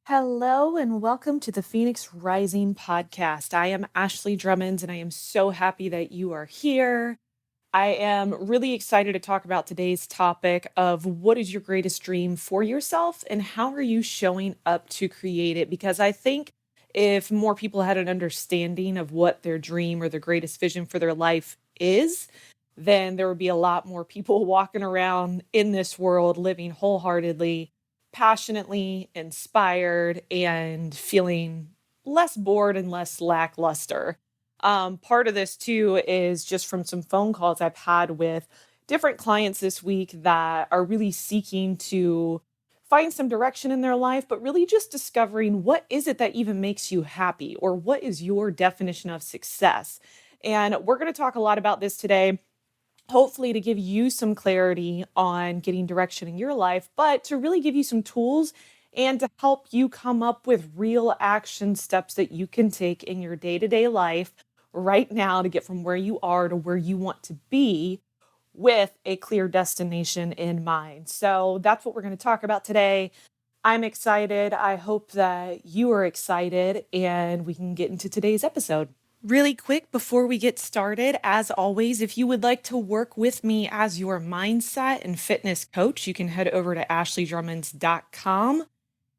Hello and welcome to the Phoenix Rising podcast. I am Ashley Drummond and I am so happy that you are here. I am really excited to talk about today's topic of what is your greatest dream for yourself and how are you showing up to create it? Because I think if more people had an understanding of what their dream or their greatest vision for their life is, then there would be a lot more people walking around in this world living wholeheartedly, passionately inspired, and feeling less bored and less lackluster. Part of this too is just from some phone calls I've had with different clients this week that are really seeking to find some direction in their life, but really just discovering what is it that even makes you happy or what is your definition of success. And we're going to talk a lot about this today, hopefully to give you some clarity on getting direction in your life, but to really give you some tools and to help you come up with real action steps that you can take in your day-to-day life right now to get from where you are to where you want to be with a clear destination in mind. So that's what we're going to talk about today. I'm excited. I hope that you are excited and we can get into today's episode. Really quick before we get started, as always, if you would like to work with me as your mindset and fitness coach, you can head over to ashleydrummonds.com.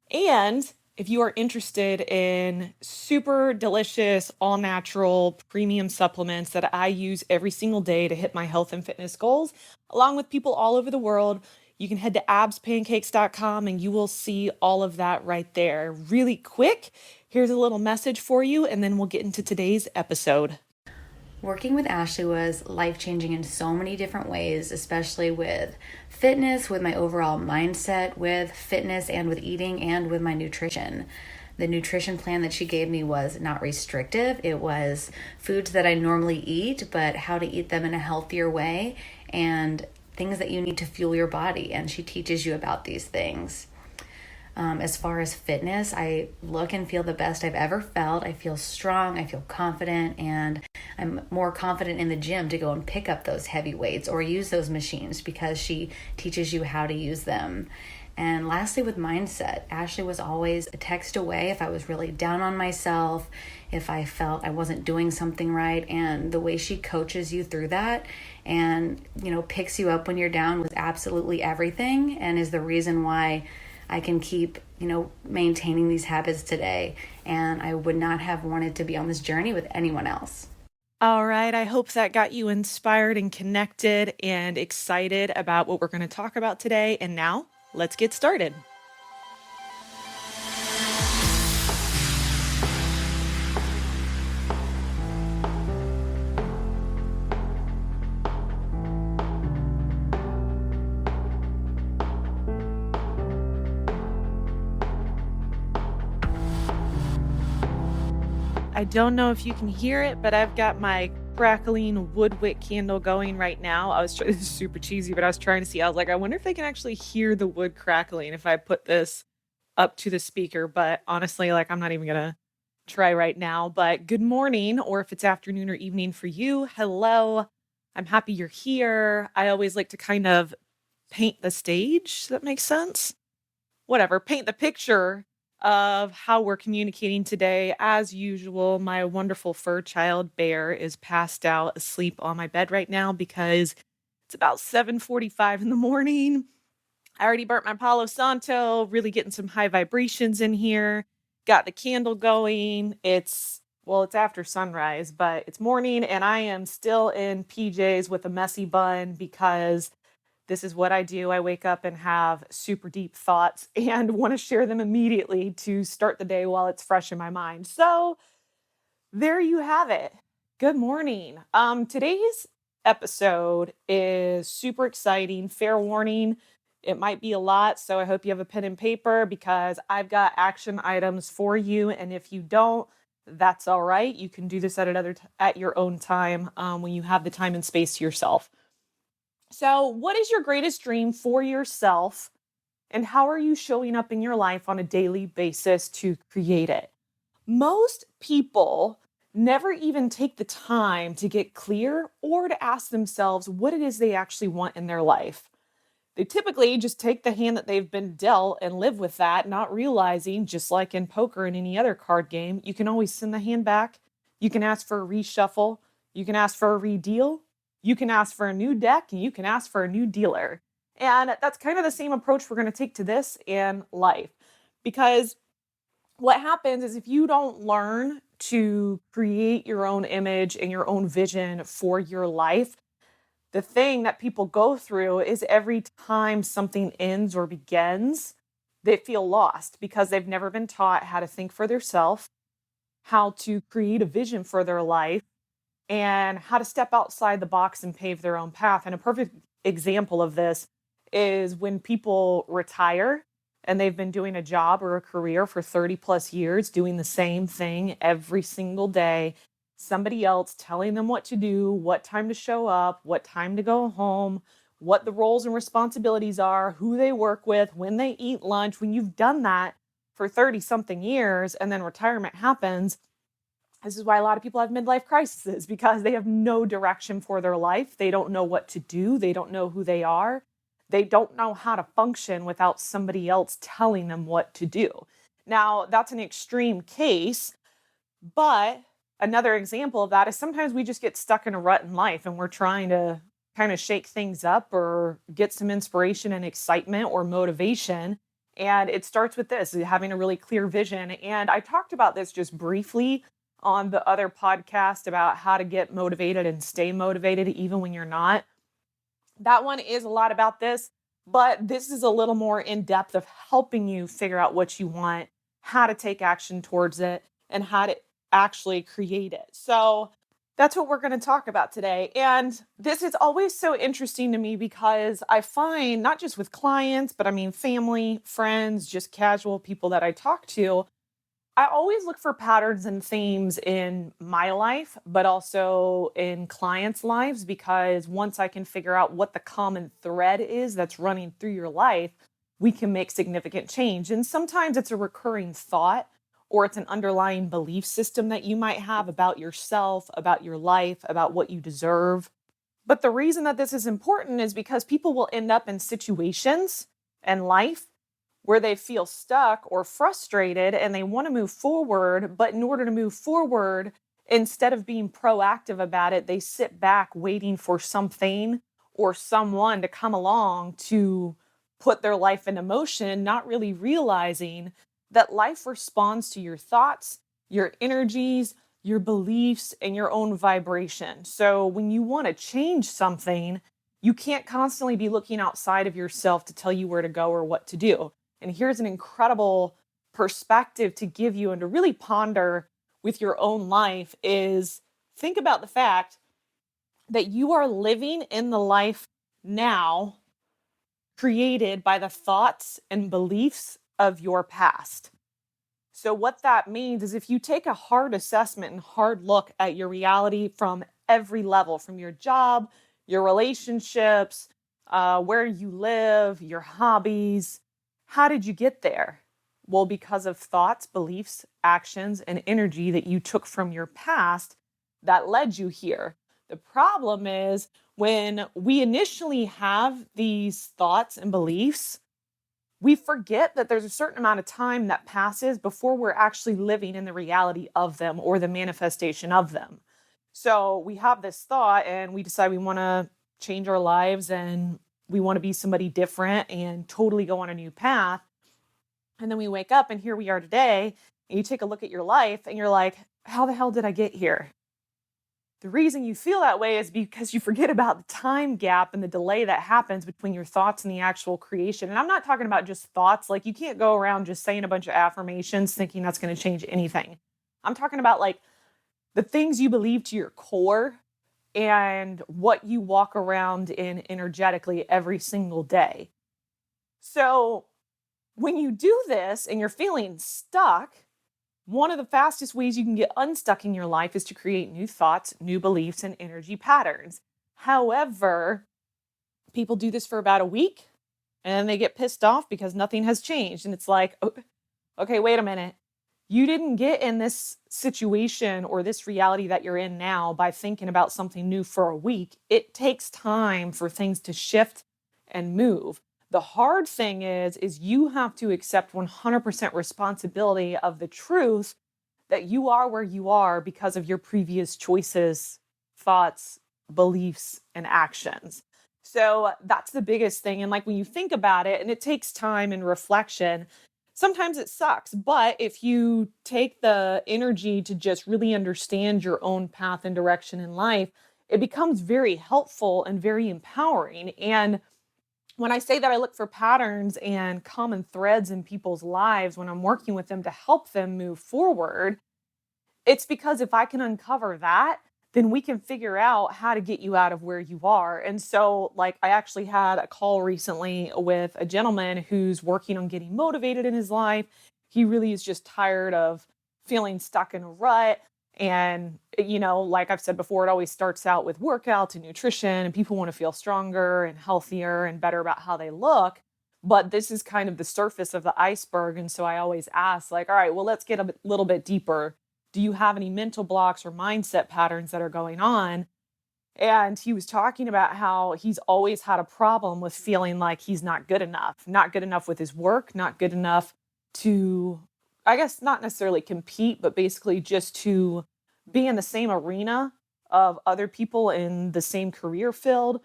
And if you are interested in super delicious, all natural premium supplements that I use every single day to hit my health and fitness goals, along with people all over the world, you can head to abspancakes.com and you will see all of that right there. Really quick, here's a little message for you, and then we'll get into today's episode. Working with Ashley was life-changing in so many different ways, especially with fitness, with my overall mindset, with fitness and with eating and with my nutrition. The nutrition plan that she gave me was not restrictive. It was foods that I normally eat, but how to eat them in a healthier way and things that you need to fuel your body. And she teaches you about these things. As far as fitness, I look and feel the best I've ever felt. I feel strong, I feel confident, and I'm more confident in the gym to go and pick up those heavy weights or use those machines because she teaches you how to use them. And lastly, with mindset, Ashley was always a text away if I was really down on myself, if I felt I wasn't doing something right. And the way she coaches you through that and, picks you up when you're down was absolutely everything and is the reason why I can keep, maintaining these habits today. And I would not have wanted to be on this journey with anyone else. All right. I hope that got you inspired and connected and excited about what we're going to talk about today. And now let's get started. I don't know if you can hear it, but I've got my crackling wood wick candle going right now. This is super cheesy, but I was trying to see. I was like, I wonder if they can actually hear the wood crackling if I put this up to the speaker. But honestly, I'm not even going to try right now. But good morning, or if it's afternoon or evening for you, hello. I'm happy you're here. I always like to kind of paint the stage. Does that make sense? Whatever, paint the picture of how we're communicating today. As usual, my wonderful fur child Bear is passed out asleep on my bed right now because it's about 7:45 in the morning. I already burnt my Palo Santo, really getting some high vibrations in here. Got the candle going. It's after sunrise, but it's morning and I am still in PJs with a messy bun because this is what I do. I wake up and have super deep thoughts and want to share them immediately to start the day while it's fresh in my mind. So there you have it. Good morning. Today's episode is super exciting. Fair warning, it might be a lot. So I hope you have a pen and paper because I've got action items for you. And if you don't, that's all right. You can do this at your own time when you have the time and space to yourself. So, what is your greatest dream for yourself, and how are you showing up in your life on a daily basis to create it? Most people never even take the time to get clear or to ask themselves what it is they actually want in their life. They typically just take the hand that they've been dealt and live with that, not realizing, just like in poker and any other card game, you can always send the hand back. You can ask for a reshuffle. You can ask for a redeal. You can ask for a new deck, and you can ask for a new dealer. And that's kind of the same approach we're going to take to this in life. Because what happens is if you don't learn to create your own image and your own vision for your life, the thing that people go through is every time something ends or begins, they feel lost because they've never been taught how to think for themselves, how to create a vision for their life, and how to step outside the box and pave their own path. And a perfect example of this is when people retire and they've been doing a job or a career for 30 plus years, doing the same thing every single day. Somebody else telling them what to do, what time to show up, what time to go home, what the roles and responsibilities are, who they work with, when they eat lunch. When you've done that for 30 something years and then retirement happens, this is why a lot of people have midlife crises, because they have no direction for their life. They don't know what to do. They don't know who they are. They don't know how to function without somebody else telling them what to do. Now, that's an extreme case, but another example of that is sometimes we just get stuck in a rut in life and we're trying to kind of shake things up or get some inspiration and excitement or motivation. And it starts with this, having a really clear vision. And I talked about this just briefly on the other podcast about how to get motivated and stay motivated even when you're not. That one is a lot about this, but this is a little more in depth of helping you figure out what you want, how to take action towards it, and how to actually create it. So that's what we're going to talk about today. And this is always so interesting to me because I find, not just with clients, but I mean, family, friends, just casual people that I talk to, I always look for patterns and themes in my life, but also in clients' lives, because once I can figure out what the common thread is that's running through your life, we can make significant change. And sometimes it's a recurring thought or it's an underlying belief system that you might have about yourself, about your life, about what you deserve. But the reason that this is important is because people will end up in situations and life where they feel stuck or frustrated and they want to move forward. But in order to move forward, instead of being proactive about it, they sit back waiting for something or someone to come along to put their life into motion, not really realizing that life responds to your thoughts, your energies, your beliefs, and your own vibration. So when you want to change something, you can't constantly be looking outside of yourself to tell you where to go or what to do. And here's an incredible perspective to give you and to really ponder with your own life is think about the fact that you are living in the life now created by the thoughts and beliefs of your past. So, what that means is if you take a hard assessment and hard look at your reality from every level, from your job, your relationships, where you live, your hobbies, how did you get there? Well, because of thoughts, beliefs, actions, and energy that you took from your past that led you here. The problem is when we initially have these thoughts and beliefs, we forget that there's a certain amount of time that passes before we're actually living in the reality of them or the manifestation of them. So we have this thought and we decide we want to change our lives and we want to be somebody different and totally go on a new path. And then we wake up and here we are today. And you take a look at your life and you're like, how the hell did I get here? The reason you feel that way is because you forget about the time gap and the delay that happens between your thoughts and the actual creation. And I'm not talking about just thoughts. Like you can't go around just saying a bunch of affirmations thinking that's going to change anything. I'm talking about like the things you believe to your core and what you walk around in energetically every single day. So when you do this and you're feeling stuck, one of the fastest ways you can get unstuck in your life is to create new thoughts, new beliefs, and energy patterns. However, people do this for about a week and then they get pissed off because nothing has changed. And it's like, oh, okay, wait a minute. You didn't get in this situation or this reality that you're in now by thinking about something new for a week. It takes time for things to shift and move. The hard thing is you have to accept 100% responsibility of the truth that you are where you are because of your previous choices, thoughts, beliefs, and actions. So that's the biggest thing. And like when you think about it, and it takes time and reflection, sometimes it sucks. But if you take the energy to just really understand your own path and direction in life, it becomes very helpful and very empowering. And when I say that I look for patterns and common threads in people's lives when I'm working with them to help them move forward, it's because if I can uncover that, then we can figure out how to get you out of where you are. And so, like, I actually had a call recently with a gentleman who's working on getting motivated in his life. He really is just tired of feeling stuck in a rut. And, like I've said before, it always starts out with workouts and nutrition, and people want to feel stronger and healthier and better about how they look. But this is kind of the surface of the iceberg. And so I always ask, like, all right, well, let's get a little bit deeper. Do you have any mental blocks or mindset patterns that are going on? And he was talking about how he's always had a problem with feeling like he's not good enough with his work, not good enough to, I guess, not necessarily compete, but basically just to be in the same arena of other people in the same career field.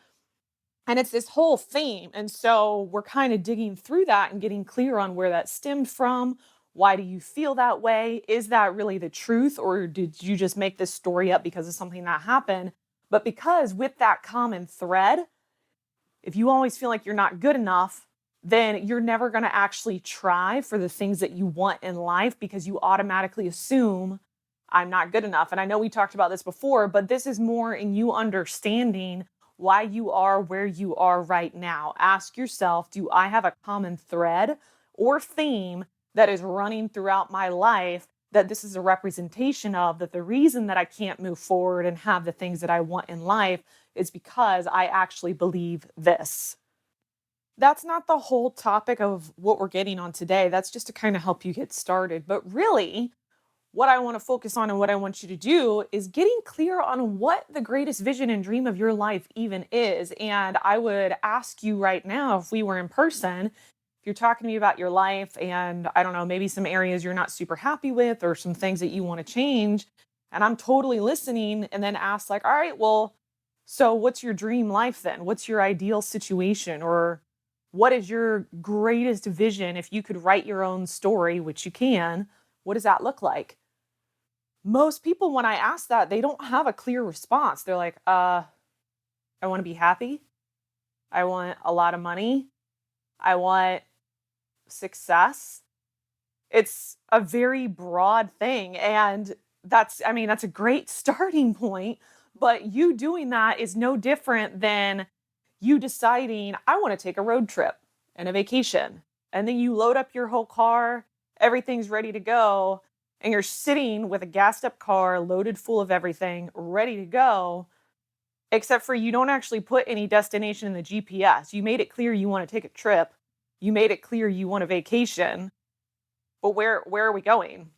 And it's this whole theme. And so we're kind of digging through that and getting clear on where that stemmed from. Why do you feel that way? Is that really the truth? Or did you just make this story up because of something that happened? But because with that common thread, if you always feel like you're not good enough, then you're never going to actually try for the things that you want in life because you automatically assume I'm not good enough. And I know we talked about this before, but this is more in you understanding why you are where you are right now. Ask yourself, do I have a common thread or theme that is running throughout my life that this is a representation of, that the reason that I can't move forward and have the things that I want in life is because I actually believe this. That's not the whole topic of what we're getting on today. That's just to kind of help you get started. But really, what I want to focus on and what I want you to do is getting clear on what the greatest vision and dream of your life even is. And I would ask you right now, if we were in person, if you're talking to me about your life and I don't know, maybe some areas you're not super happy with or some things that you want to change, and I'm totally listening, and then ask, like, all right, well, so what's your dream life then? What's your ideal situation? Or what is your greatest vision? If you could write your own story, which you can, what does that look like? Most people, when I ask that, they don't have a clear response. They're like, I want to be happy. I want a lot of money. I want success. It's a very broad thing. And that's a great starting point. But you doing that is no different than you deciding, I want to take a road trip and a vacation. And then you load up your whole car, everything's ready to go, and you're sitting with a gassed up car loaded full of everything, ready to go, except for you don't actually put any destination in the GPS. You made it clear you want to take a trip. You made it clear you want a vacation, but where are we going?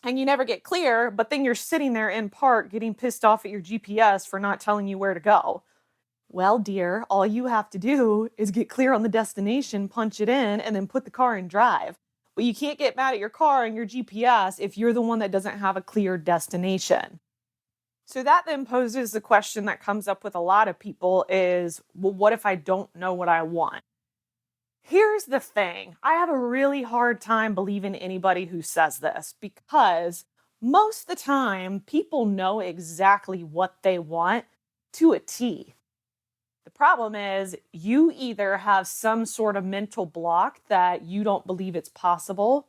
And you never get clear, but then you're sitting there in park getting pissed off at your GPS for not telling you where to go. Well, dear, all you have to do is get clear on the destination, punch it in, and then put the car in drive. But you can't get mad at your car and your GPS if you're the one that doesn't have a clear destination. So that then poses the question that comes up with a lot of people is, well, what if I don't know what I want? Here's the thing. I have a really hard time believing anybody who says this because most of the time people know exactly what they want to a T. The problem is you either have some sort of mental block that you don't believe it's possible,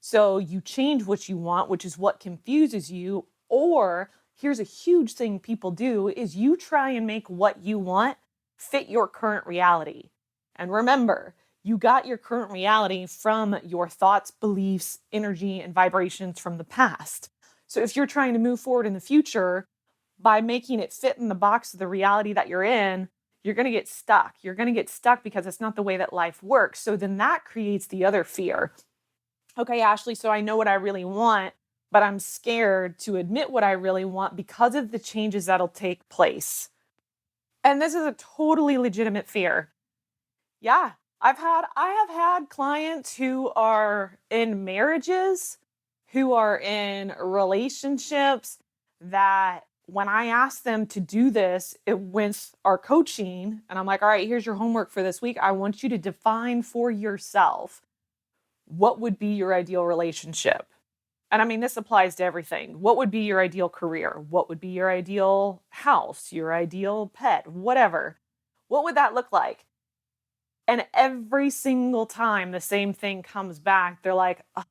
so you change what you want, which is what confuses you, or here's a huge thing people do is you try and make what you want fit your current reality. And remember, you got your current reality from your thoughts, beliefs, energy, and vibrations from the past. So if you're trying to move forward in the future by making it fit in the box of the reality that you're in, you're going to get stuck. You're going to get stuck because it's not the way that life works. So then that creates the other fear. Okay, Ashley, so I know what I really want, but I'm scared to admit what I really want because of the changes that'll take place. And this is a totally legitimate fear. Yeah, I have had clients who are in marriages, who are in relationships that when I ask them to do this with our coaching, and I'm like, all right, here's your homework for this week. I want you to define for yourself what would be your ideal relationship. And I mean, this applies to everything. What would be your ideal career? What would be your ideal house, your ideal pet, whatever? What would that look like? And every single time the same thing comes back, they're like, "Ugh,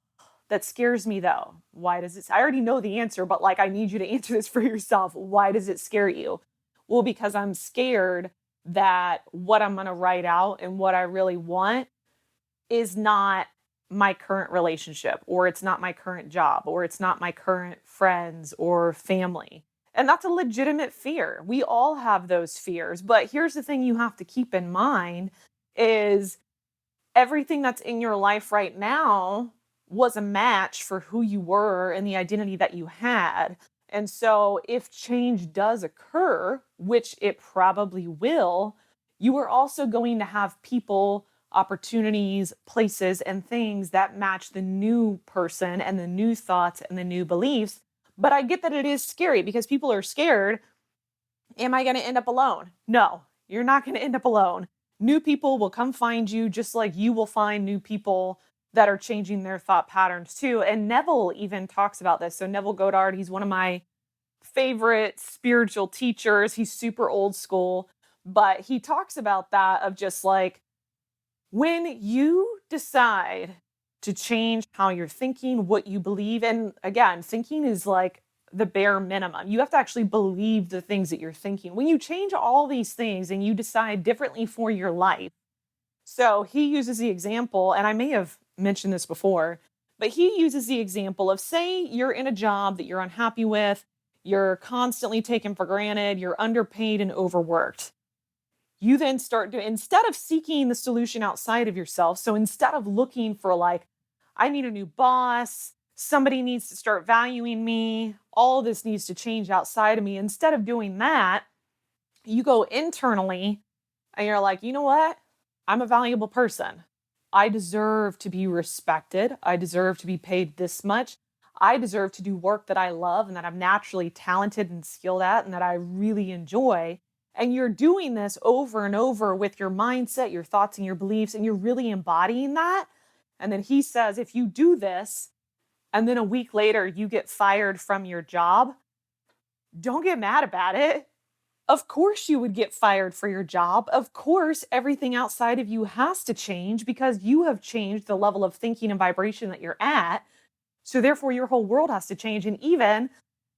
that scares me though. Why does it? I already know the answer, but like, I need you to answer this for yourself. Why does it scare you?" Well, because I'm scared that what I'm going to write out and what I really want is not my current relationship, or it's not my current job, or it's not my current friends or family. And that's a legitimate fear. We all have those fears. But here's the thing you have to keep in mind is everything that's in your life right now was a match for who you were and the identity that you had. And so, if change does occur, which it probably will, you are also going to have people, opportunities, places, and things that match the new person and the new thoughts and the new beliefs. But I get that it is scary because people are scared. Am I going to end up alone? No, you're not going to end up alone. New people will come find you just like you will find new people that are changing their thought patterns too. And Neville even talks about this. So, Neville Goddard, he's one of my favorite spiritual teachers. He's super old school, but he talks about that of just like when you decide to change how you're thinking, what you believe, and again, thinking is like the bare minimum. You have to actually believe the things that you're thinking. When you change all these things and you decide differently for your life. So he uses the example, and I may have mentioned this before, but he uses the example of say you're in a job that you're unhappy with, you're constantly taken for granted, you're underpaid and overworked. You then start to, instead of seeking the solution outside of yourself, so instead of looking for like, I need a new boss, somebody needs to start valuing me, all this needs to change outside of me, instead of doing that, you go internally and you're like, you know what? I'm a valuable person. I deserve to be respected. I deserve to be paid this much. I deserve to do work that I love and that I'm naturally talented and skilled at and that I really enjoy. And you're doing this over and over with your mindset, your thoughts, and your beliefs, and you're really embodying that. And then he says, if you do this, and then a week later you get fired from your job, don't get mad about it. Of course, you would get fired for your job. Of course, everything outside of you has to change because you have changed the level of thinking and vibration that you're at. So, therefore, your whole world has to change. And even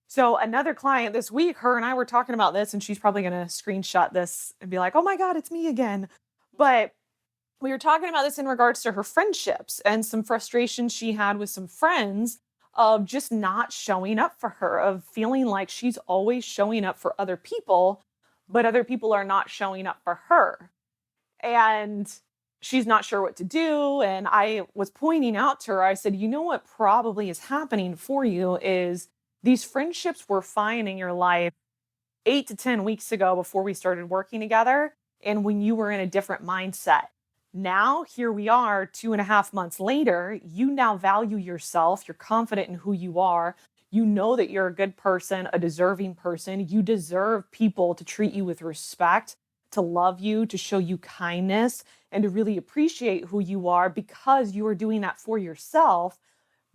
so, another client this week, her and I were talking about this, and she's probably going to screenshot this and be like, oh my God, it's me again. But we were talking about this in regards to her friendships and some frustrations she had with some friends of just not showing up for her, of feeling like she's always showing up for other people, but other people are not showing up for her. And she's not sure what to do. And I was pointing out to her, I said, you know what probably is happening for you is these friendships were fine in your life 8 to 10 weeks ago before we started working together. And when you were in a different mindset. Now, here we are 2.5 months later. You now value yourself. You're confident in who you are. You know that you're a good person, a deserving person. You deserve people to treat you with respect, to love you, to show you kindness, and to really appreciate who you are because you are doing that for yourself.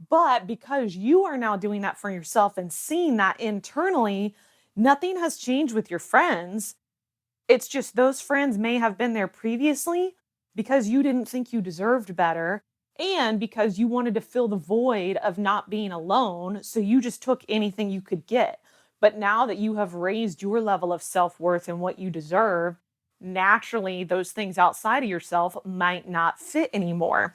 But because you are now doing that for yourself and seeing that internally, nothing has changed with your friends. It's just those friends may have been there previously because you didn't think you deserved better and because you wanted to fill the void of not being alone. So you just took anything you could get. But now that you have raised your level of self worth and what you deserve, naturally, those things outside of yourself might not fit anymore.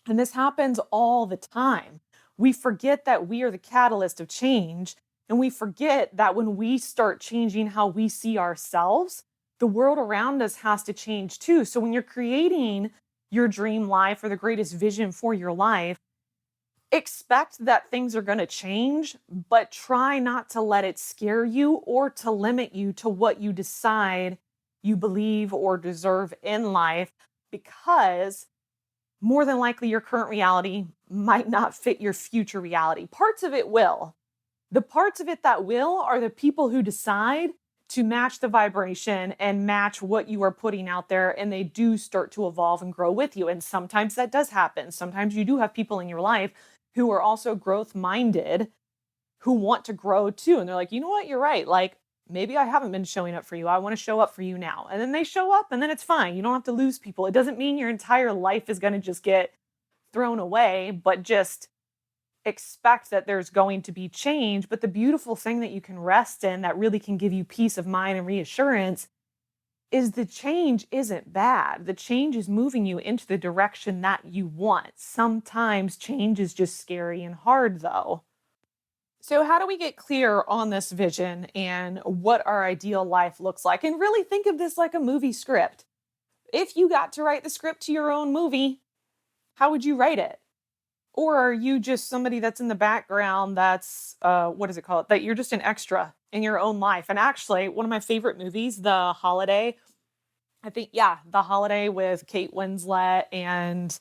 And this happens all the time. We forget that we are the catalyst of change. And we forget that when we start changing how we see ourselves, the world around us has to change too. So when you're creating your dream life or the greatest vision for your life, expect that things are going to change, but try not to let it scare you or to limit you to what you decide you believe or deserve in life. because more than likely your current reality might not fit your future reality. Parts of it will. The parts of it that will are the people who decide to match the vibration and match what you are putting out there, and they do start to evolve and grow with you. And sometimes that does happen. Sometimes you do have people in your life who are also growth minded, who want to grow too. And they're like, you know what, you're right. Like, maybe I haven't been showing up for you. I want to show up for you now. And then they show up, and then it's fine. You don't have to lose people. It doesn't mean your entire life is going to just get thrown away, but just expect that there's going to be change. But the beautiful thing that you can rest in that really can give you peace of mind and reassurance is the change isn't bad. The change is moving you into the direction that you want. Sometimes change is just scary and hard, though. So, how do we get clear on this vision and what our ideal life looks like? And really think of this like a movie script. If you got to write the script to your own movie, how would you write it? Or are you just somebody that's in the background that's, what is it called? That you're just an extra in your own life. And actually, one of my favorite movies, The Holiday, I think, yeah, The Holiday with Kate Winslet and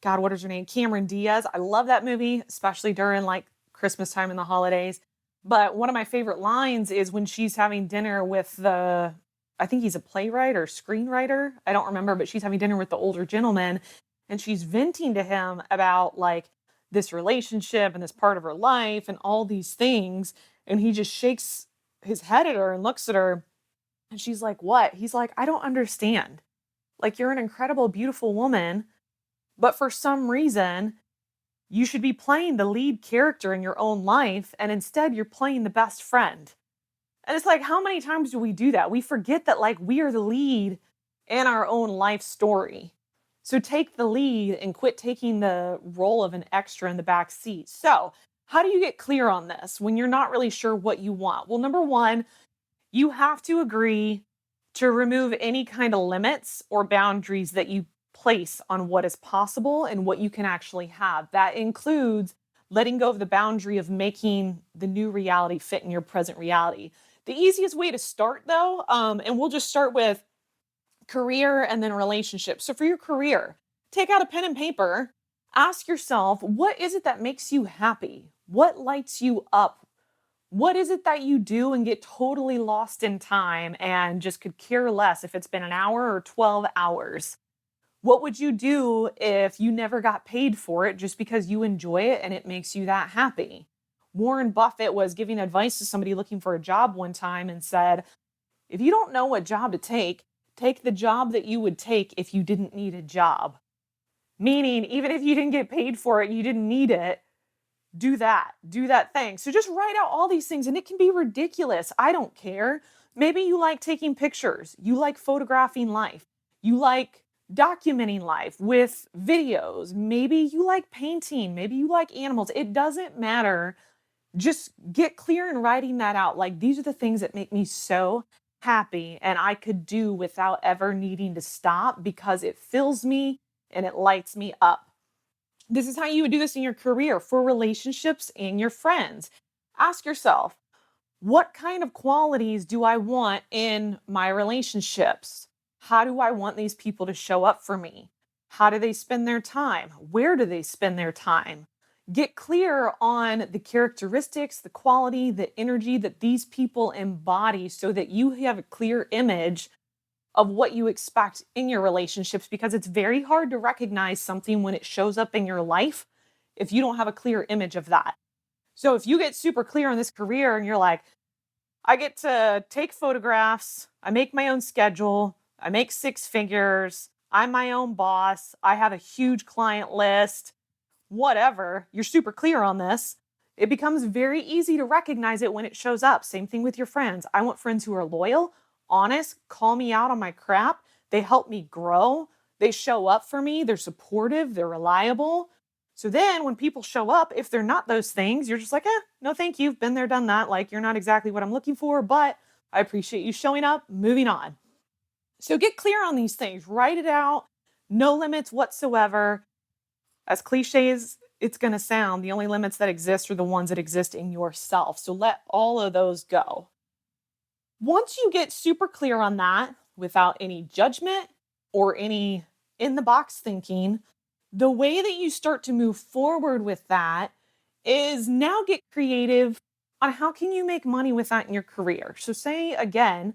God, what is her name? Cameron Diaz. I love that movie, especially during like Christmas time and the holidays. But one of my favorite lines is when she's having dinner with I think he's a playwright or screenwriter. I don't remember, but she's having dinner with the older gentleman and she's venting to him about like this relationship and this part of her life and all these things. And he just shakes his head at her and looks at her. And she's like, what? He's like, I don't understand. Like, you're an incredible, beautiful woman, but for some reason, you should be playing the lead character in your own life, and instead you're playing the best friend. And it's like, how many times do we do that? We forget that, like, we are the lead in our own life story. So take the lead and quit taking the role of an extra in the back seat. So, how do you get clear on this when you're not really sure what you want? Well, number one, you have to agree to remove any kind of limits or boundaries that you place on what is possible and what you can actually have. That includes letting go of the boundary of making the new reality fit in your present reality. The easiest way to start, though, and we'll just start with career and then relationships. So, for your career, take out a pen and paper, ask yourself, what is it that makes you happy? What lights you up? What is it that you do and get totally lost in time and just could care less if it's been an hour or 12 hours? What would you do if you never got paid for it just because you enjoy it and it makes you that happy? Warren Buffett was giving advice to somebody looking for a job one time and said, if you don't know what job to take the job that you would take if you didn't need a job. Meaning, even if you didn't get paid for it, you didn't need it, do that thing. So just write out all these things, and it can be ridiculous. I don't care. Maybe you like taking pictures, you like photographing life, you like documenting life with videos, maybe you like painting, maybe you like animals. It doesn't matter. Just get clear in writing that out. Like, these are the things that make me so happy, and I could do without ever needing to stop because it fills me and it lights me up. This is how you would do this in your career, for relationships and your friends. Ask yourself, what kind of qualities do I want in my relationships? How do I want these people to show up for me? How do they spend their time? Where do they spend their time? Get clear on the characteristics, the quality, the energy that these people embody so that you have a clear image of what you expect in your relationships, because it's very hard to recognize something when it shows up in your life if you don't have a clear image of that. So if you get super clear on this career and you're like, I get to take photographs, I make my own schedule, I make six figures, I'm my own boss, I have a huge client list, whatever, you're super clear on this, it becomes very easy to recognize it when it shows up. Same thing with your friends. I want friends who are loyal, honest, call me out on my crap. They help me grow. They show up for me. They're supportive. They're reliable. So then when people show up, if they're not those things, you're just like, no, thank you. Been there, done that. Like, you're not exactly what I'm looking for, but I appreciate you showing up. Moving on. So get clear on these things. Write it out. No limits whatsoever. As cliche as it's going to sound, the only limits that exist are the ones that exist in yourself. So let all of those go. Once you get super clear on that without any judgment or any in the box thinking, the way that you start to move forward with that is now get creative on how can you make money with that in your career. So say again,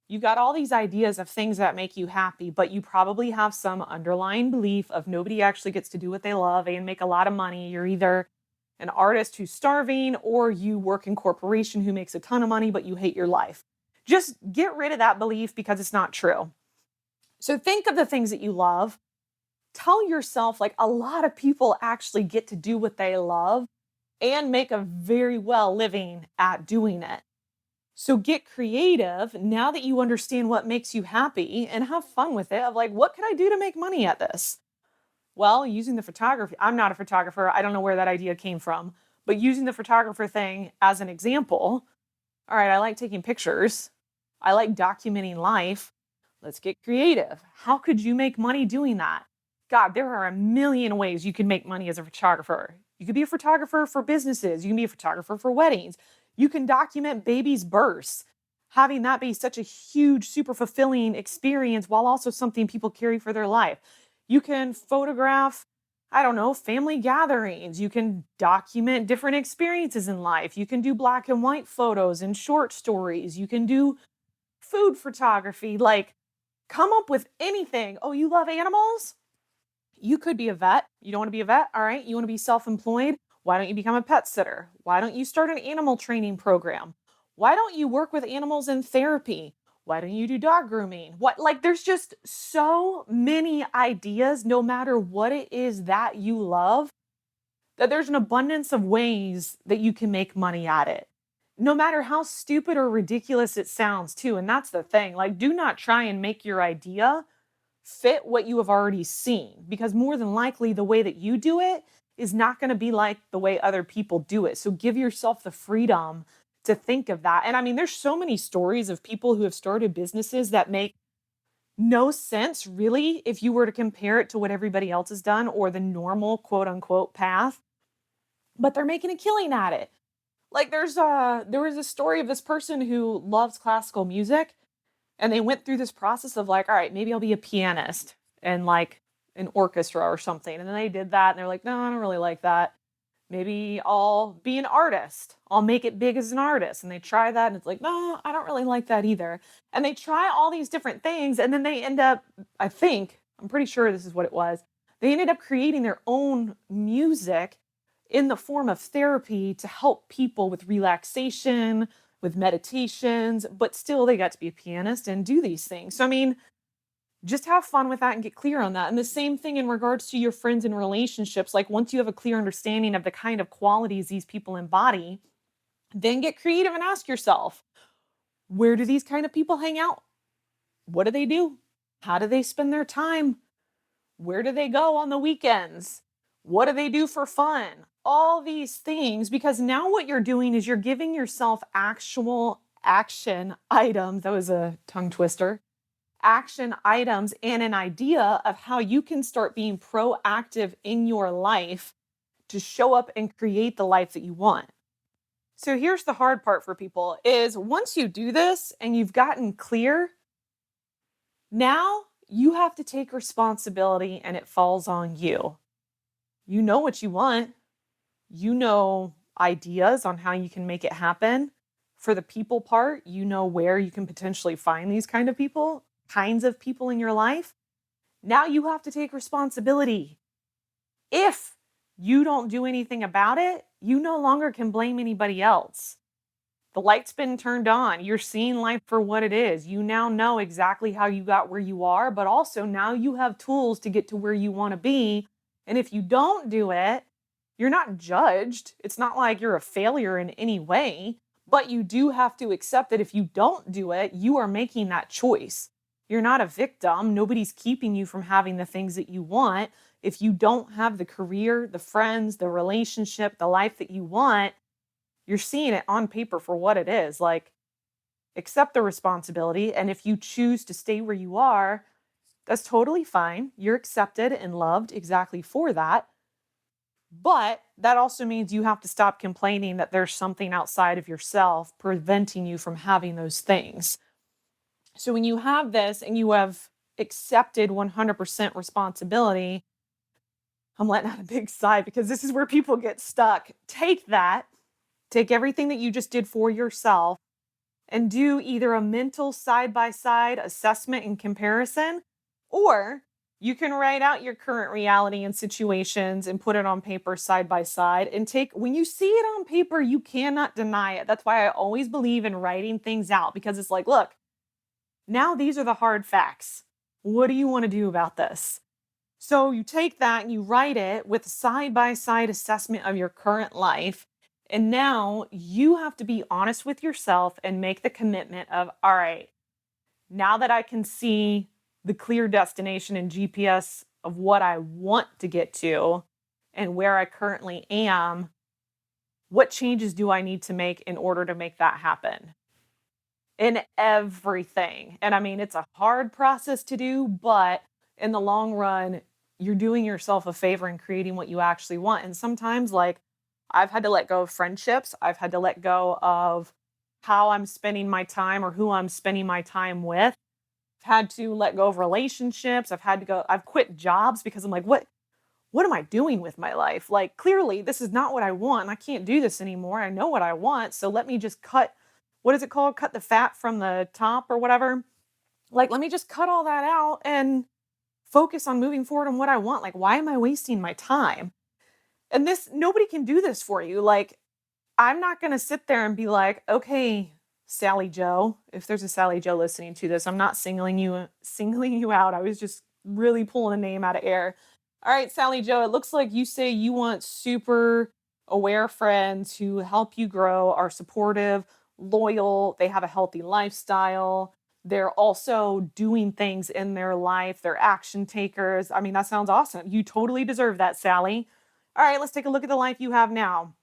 you got all these ideas of things that make you happy, but you probably have some underlying belief of nobody actually gets to do what they love and make a lot of money. You're either an artist who's starving or you work in corporation who makes a ton of money, but you hate your life. Just get rid of that belief because it's not true. So think of the things that you love. Tell yourself, like, a lot of people actually get to do what they love and make a very well living at doing it. So get creative now that you understand what makes you happy and have fun with it. Of like, what can I do to make money at this? Well, using the photography, I'm not a photographer. I don't know where that idea came from, but using the photographer thing as an example, all right, I like taking pictures. I like documenting life. Let's get creative. How could you make money doing that? God, there are a million ways you can make money as a photographer. You could be a photographer for businesses. You can be a photographer for weddings. You can document babies' births, having that be such a huge, super fulfilling experience while also something people carry for their life. You can photograph, I don't know, family gatherings. You can document different experiences in life. You can do black and white photos and short stories. You can do food photography. Like, come up with anything. Oh, you love animals? You could be a vet. You don't want to be a vet? All right. You want to be self employed? Why don't you become a pet sitter? Why don't you start an animal training program? Why don't you work with animals in therapy? Why don't you do dog grooming? What, like, there's just so many ideas, no matter what it is that you love, that there's an abundance of ways that you can make money at it. No matter how stupid or ridiculous it sounds, too. And that's the thing. Like, do not try and make your idea fit what you have already seen, because more than likely the way that you do it is not going to be like the way other people do it. So give yourself the freedom to think of that. And I mean, there's so many stories of people who have started businesses that make no sense really if you were to compare it to what everybody else has done or the normal quote unquote path, but they're making a killing at it. Like there was a story of this person who loves classical music, and they went through this process of like, all right, maybe I'll be a pianist and like an orchestra or something. And then they did that and they're like, no, I don't really like that. Maybe I'll be an artist. I'll make it big as an artist. And they try that and it's like, no, I don't really like that either. And they try all these different things. And then they end up, I'm pretty sure this is what it was. They ended up creating their own music in the form of therapy to help people with relaxation, with meditations, but still they got to be a pianist and do these things. So, I mean, just have fun with that and get clear on that. And the same thing in regards to your friends and relationships. Like, once you have a clear understanding of the kind of qualities these people embody, then get creative and ask yourself, where do these kind of people hang out? What do they do? How do they spend their time? Where do they go on the weekends? What do they do for fun? All these things, because now what you're doing is you're giving yourself actual action items. That was a tongue twister. Action items and an idea of how you can start being proactive in your life to show up and create the life that you want. So here's the hard part for people is once you do this and you've gotten clear, now you have to take responsibility and it falls on you. You know what you want. You know ideas on how you can make it happen. For the people part, you know where you can potentially find these kinds of people in your life. Now you have to take responsibility. If you don't do anything about it, you no longer can blame anybody else. The light's been turned on. You're seeing life for what it is. You now know exactly how you got where you are, but also now you have tools to get to where you want to be. And if you don't do it, you're not judged. It's not like you're a failure in any way, but you do have to accept that if you don't do it, you are making that choice. You're not a victim. Nobody's keeping you from having the things that you want. If you don't have the career, the friends, the relationship, the life that you want, you're seeing it on paper for what it is. Like, accept the responsibility. And if you choose to stay where you are, that's totally fine. You're accepted and loved exactly for that. But that also means you have to stop complaining that there's something outside of yourself preventing you from having those things. So when you have this and you have accepted 100% responsibility. I'm letting out a big sigh because this is where people get stuck. Take everything that you just did for yourself and do either a mental side by side assessment and comparison, or you can write out your current reality and situations and put it on paper side by side and when you see it on paper, you cannot deny it. That's why I always believe in writing things out, because it's like, look, now these are the hard facts. What do you want to do about this? So you take that and you write it with a side by side assessment of your current life. And now you have to be honest with yourself and make the commitment of, all right, now that I can see the clear destination and GPS of what I want to get to and where I currently am, what changes do I need to make in order to make that happen? In everything. And I mean, it's a hard process to do, but in the long run, you're doing yourself a favor in creating what you actually want. And sometimes, like, I've had to let go of friendships, I've had to let go of how I'm spending my time or who I'm spending my time with. I've had to let go of relationships. I've quit jobs because I'm like, what am I doing with my life? Like, clearly, this is not what I want. And I can't do this anymore. I know what I want. So let me just what is it called? Cut the fat from the top or whatever. Like, let me just cut all that out and focus on moving forward on what I want. Like, why am I wasting my time? And nobody can do this for you. Like, I'm not going to sit there and be like, okay, Sally Joe, if there's a Sally Joe listening to this, I'm not singling you out. I was just really pulling a name out of air. All right, Sally Joe, it looks like you say you want super aware friends who help you grow, are supportive, loyal, they have a healthy lifestyle. They're also doing things in their life. They're action takers. I mean, that sounds awesome. You totally deserve that, Sally. All right, let's take a look at the life you have now.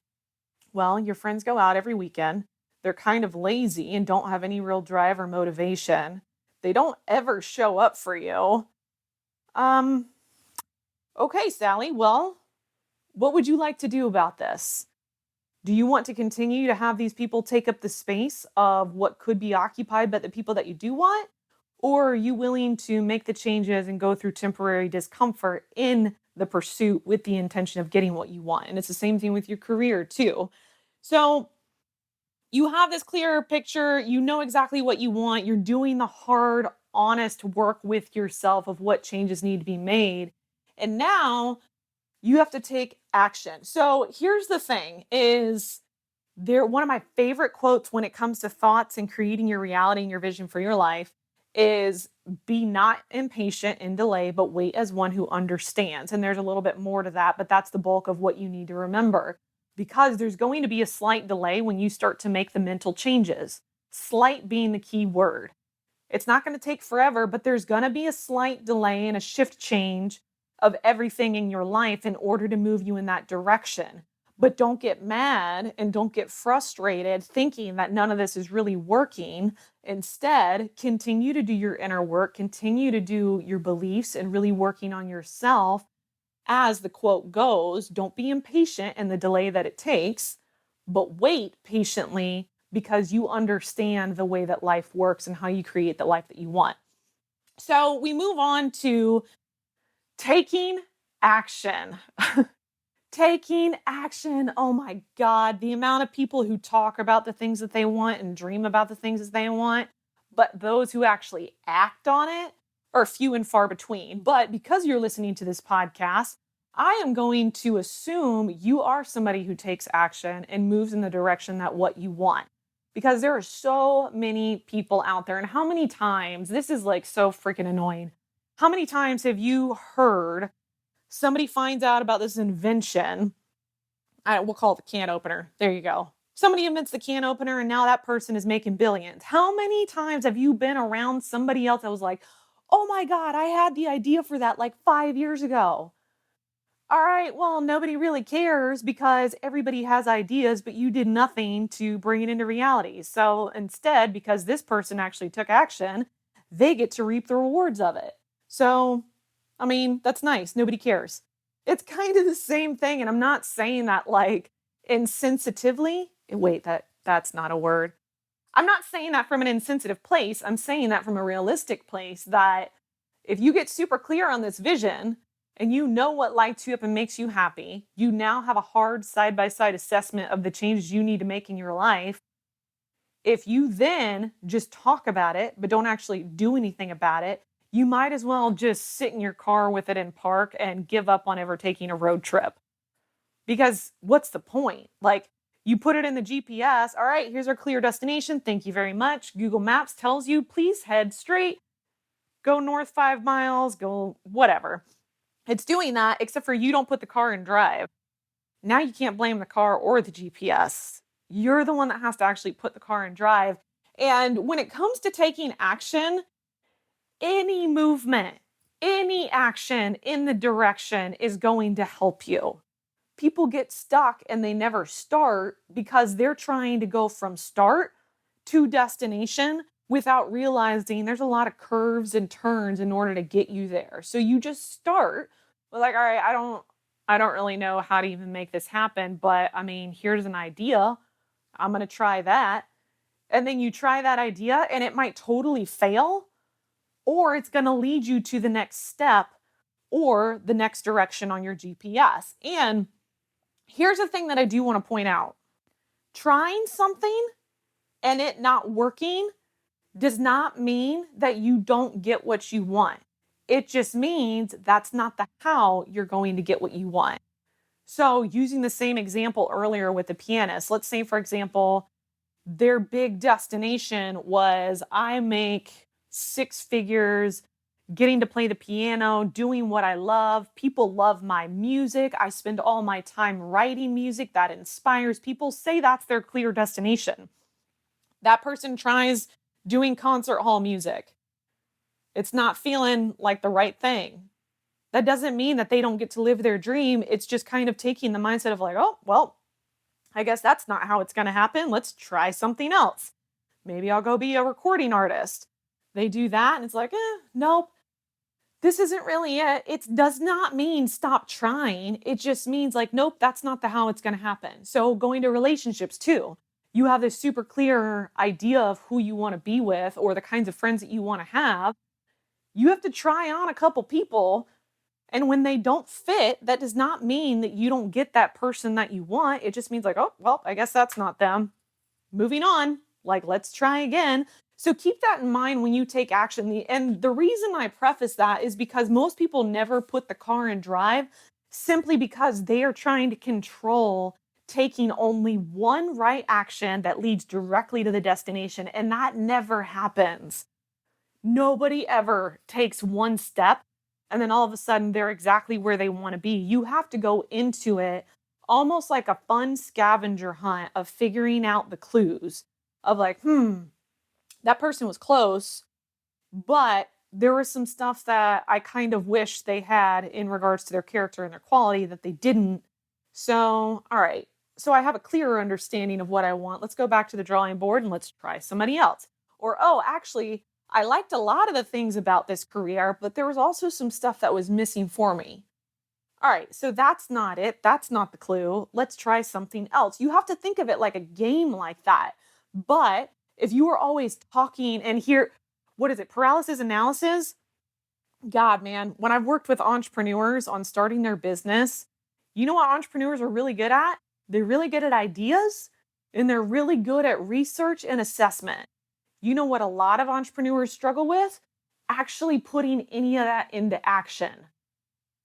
Well, your friends go out every weekend. They're kind of lazy and don't have any real drive or motivation. They don't ever show up for you. Um, okay, Sally, well, what would you like to do about this? Do you want to continue to have these people take up the space of what could be occupied by the people that you do want? Or are you willing to make the changes and go through temporary discomfort in the pursuit with the intention of getting what you want? And it's the same thing with your career, too. So you have this clearer picture. You know exactly what you want. You're doing the hard, honest work with yourself of what changes need to be made. And now you have to take action. So here's the thing is one of my favorite quotes when it comes to thoughts and creating your reality and your vision for your life is be not impatient and delay, but wait as one who understands. And there's a little bit more to that, but that's the bulk of what you need to remember, because there's going to be a slight delay when you start to make the mental changes. Slight being the key word. It's not going to take forever, but there's going to be a slight delay and a shift change of everything in your life in order to move you in that direction. But don't get mad and don't get frustrated thinking that none of this is really working. Instead, continue to do your inner work, continue to do your beliefs and really working on yourself. As the quote goes, don't be impatient in the delay that it takes, but wait patiently because you understand the way that life works and how you create the life that you want. So we move on to taking action. Taking action. Oh my God. The amount of people who talk about the things that they want and dream about the things that they want, but those who actually act on it are few and far between. But because you're listening to this podcast, I am going to assume you are somebody who takes action and moves in the direction that what you want. Because there are so many people out there. And how many times, this is like so freaking annoying. How many times have you heard somebody finds out about this invention? We'll call it the can opener. There you go. Somebody invents the can opener and now that person is making billions. How many times have you been around somebody else that was like, oh my God, I had the idea for that like 5 years ago? All right, well, nobody really cares because everybody has ideas, but you did nothing to bring it into reality. So instead, because this person actually took action, they get to reap the rewards of it. So, I mean, that's nice. Nobody cares. It's kind of the same thing. And I'm not saying that like insensitively. Wait, that's not a word. I'm not saying that from an insensitive place. I'm saying that from a realistic place that If you get super clear on this vision and you know what lights you up and makes you happy, you now have a hard side by side assessment of the changes you need to make in your life. If you then just talk about it, but don't actually do anything about it, you might as well just sit in your car with it in park and give up on ever taking a road trip. Because what's the point? Like, you put it in the GPS. All right, here's our clear destination. Thank you very much. Google Maps tells you, please head straight, go north 5 miles, go whatever. It's doing that, except for you don't put the car in drive. Now you can't blame the car or the GPS. You're the one that has to actually put the car in drive. And when it comes to taking action, any movement, any action in the direction is going to help you. People get stuck and they never start because they're trying to go from start to destination without realizing there's a lot of curves and turns in order to get you there. So you just start with like, all right, I don't really know how to even make this happen, but I mean, here's an idea. I'm going to try that. And then you try that idea and it might totally fail, or it's going to lead you to the next step or the next direction on your GPS. And here's the thing that I do want to point out. Trying something and it not working does not mean that you don't get what you want. It just means that's not the how you're going to get what you want. So, using the same example earlier with the pianist, let's say, for example, their big destination was I make 6 figures getting to play the piano, doing what I love. People love my music. I spend all my time writing music that inspires people. Say that's their clear destination. That person tries doing concert hall music. It's not feeling like the right thing. That doesn't mean that they don't get to live their dream. It's just kind of taking the mindset of like, oh, well, I guess that's not how it's going to happen. Let's try something else. Maybe I'll go be a recording artist. They do that and it's like, nope, this isn't really it. It does not mean stop trying. It just means like, nope, that's not the how it's going to happen. So going to relationships too, you have this super clear idea of who you want to be with or the kinds of friends that you want to have. You have to try on a couple people. And when they don't fit, that does not mean that you don't get that person that you want. It just means like, oh, well, I guess that's not them. Moving on. Like, let's try again. So keep that in mind when you take action. And the reason I preface that is because most people never put the car in drive simply because they are trying to control taking only one right action that leads directly to the destination. And that never happens. Nobody ever takes one step and then all of a sudden they're exactly where they want to be. You have to go into it almost like a fun scavenger hunt of figuring out the clues of like, that person was close, but there was some stuff that I kind of wish they had in regards to their character and their quality that they didn't. So, all right. So I have a clearer understanding of what I want. Let's go back to the drawing board and let's try somebody else. Or, oh, actually, I liked a lot of the things about this career, but there was also some stuff that was missing for me. All right, so that's not it. That's not the clue. Let's try something else. You have to think of it like a game like that. But if you are always talking and here, what is it? Paralysis analysis? God, man, when I've worked with entrepreneurs on starting their business, you know what entrepreneurs are really good at? They're really good at ideas and they're really good at research and assessment. You know what a lot of entrepreneurs struggle with? Actually putting any of that into action.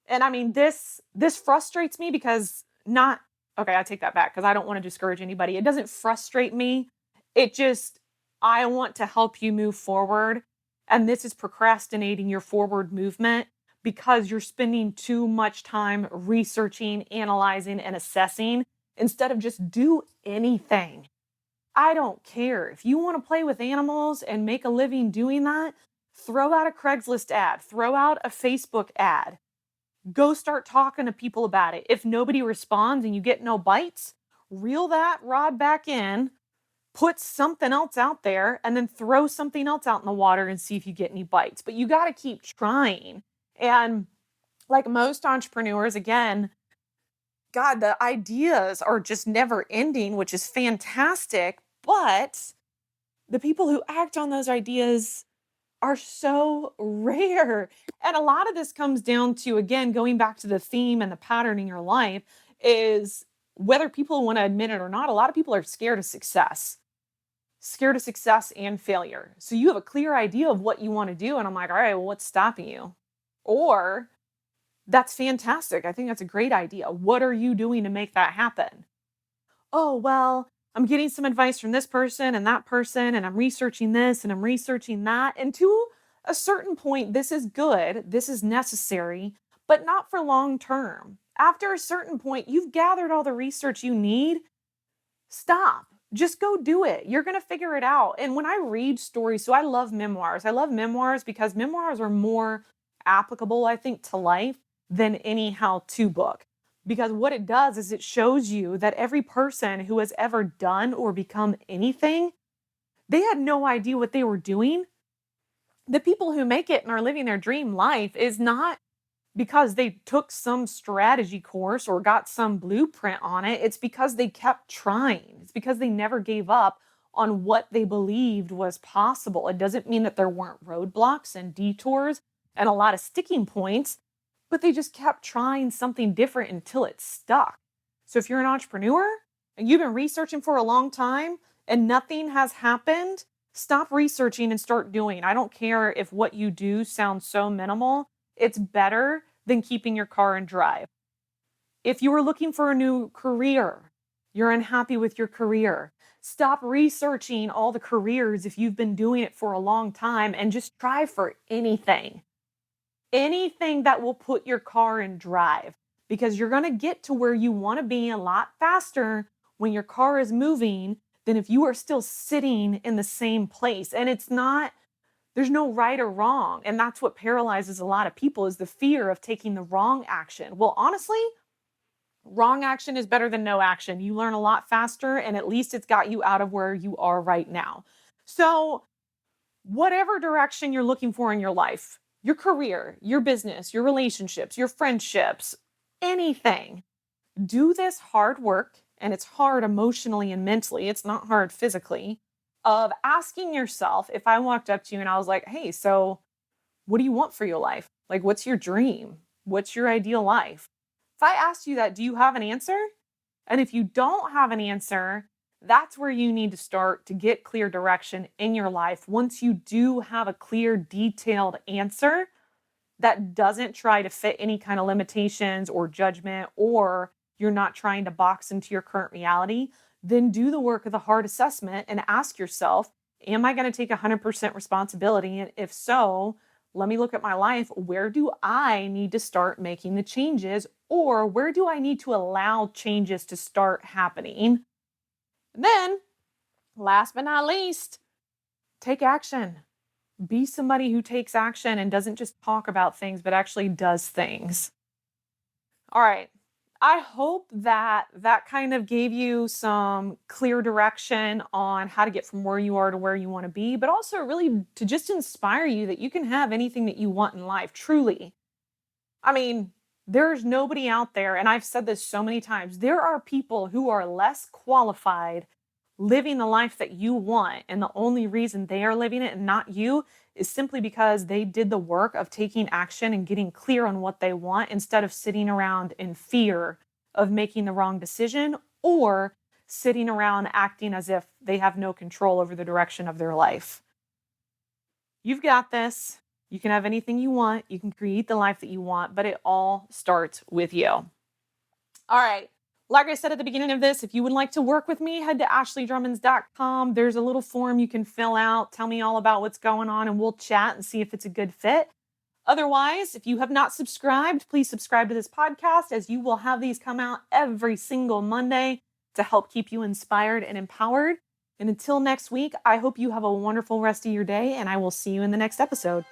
And I mean, this frustrates me because not okay, I take that back because I don't want to discourage anybody. It doesn't frustrate me. It just I want to help you move forward. And this is procrastinating your forward movement because you're spending too much time researching, analyzing, and assessing instead of just do anything. I don't care. If you want to play with animals and make a living doing that, throw out a Craigslist ad, throw out a Facebook ad. Go start talking to people about it. If nobody responds and you get no bites, reel that rod back in, put something else out there, and then throw something else out in the water and see if you get any bites. But you got to keep trying. And like most entrepreneurs, again, God, the ideas are just never ending, which is fantastic. But the people who act on those ideas are so rare. And a lot of this comes down to, again, going back to the theme and the pattern in your life is whether people want to admit it or not, a lot of people are scared of success and failure. So you have a clear idea of what you want to do. And I'm like, all right, well, what's stopping you? Or that's fantastic. I think that's a great idea. What are you doing to make that happen? Oh, well, I'm getting some advice from this person and that person, and I'm researching this and I'm researching that. And to a certain point, this is good, this is necessary, but not for long term. After a certain point, you've gathered all the research you need. Stop. Just go do it. You're going to figure it out. And when I read stories, so I love memoirs. I love memoirs because memoirs are more applicable, I think, to life than any how to book. Because what it does is it shows you that every person who has ever done or become anything, they had no idea what they were doing. The people who make it and are living their dream life is not because they took some strategy course or got some blueprint on it. It's because they kept trying. It's because they never gave up on what they believed was possible. It doesn't mean that there weren't roadblocks and detours and a lot of sticking points, but they just kept trying something different until it stuck. So if you're an entrepreneur and you've been researching for a long time and nothing has happened, stop researching and start doing. I don't care if what you do sounds so minimal. It's better than keeping your car and drive. If you are looking for a new career, you're unhappy with your career, stop researching all the careers if you've been doing it for a long time and just try for anything. Anything that will put your car in drive because you're going to get to where you want to be a lot faster when your car is moving than if you are still sitting in the same place. And there's no right or wrong. And that's what paralyzes a lot of people is the fear of taking the wrong action. Well, honestly, wrong action is better than no action. You learn a lot faster and at least it's got you out of where you are right now. So, whatever direction you're looking for in your life, your career, your business, your relationships, your friendships, anything, do this hard work. And it's hard emotionally and mentally, it's not hard physically, of asking yourself if I walked up to you and I was like, hey, so what do you want for your life? Like, what's your dream? What's your ideal life? If I asked you that, do you have an answer? And if you don't have an answer, that's where you need to start to get clear direction in your life. Once you do have a clear, detailed answer that doesn't try to fit any kind of limitations or judgment, or you're not trying to box into your current reality, then do the work of the hard assessment and ask yourself, am I going to take 100% responsibility? And if so, let me look at my life. Where do I need to start making the changes? Or where do I need to allow changes to start happening? And then, last but not least, take action. Be somebody who takes action and doesn't just talk about things, but actually does things. All right. I hope that that kind of gave you some clear direction on how to get from where you are to where you want to be, but also really to just inspire you that you can have anything that you want in life, truly. I mean, there's nobody out there, and I've said this so many times, there are people who are less qualified living the life that you want. And the only reason they are living it and not you is simply because they did the work of taking action and getting clear on what they want instead of sitting around in fear of making the wrong decision or sitting around acting as if they have no control over the direction of their life. You've got this. You can have anything you want. You can create the life that you want, but it all starts with you. All right. Like I said at the beginning of this, if you would like to work with me, head to ashleydrummins.com. There's a little form you can fill out. Tell me all about what's going on and we'll chat and see if it's a good fit. Otherwise, if you have not subscribed, please subscribe to this podcast as you will have these come out every single Monday to help keep you inspired and empowered. And until next week, I hope you have a wonderful rest of your day and I will see you in the next episode.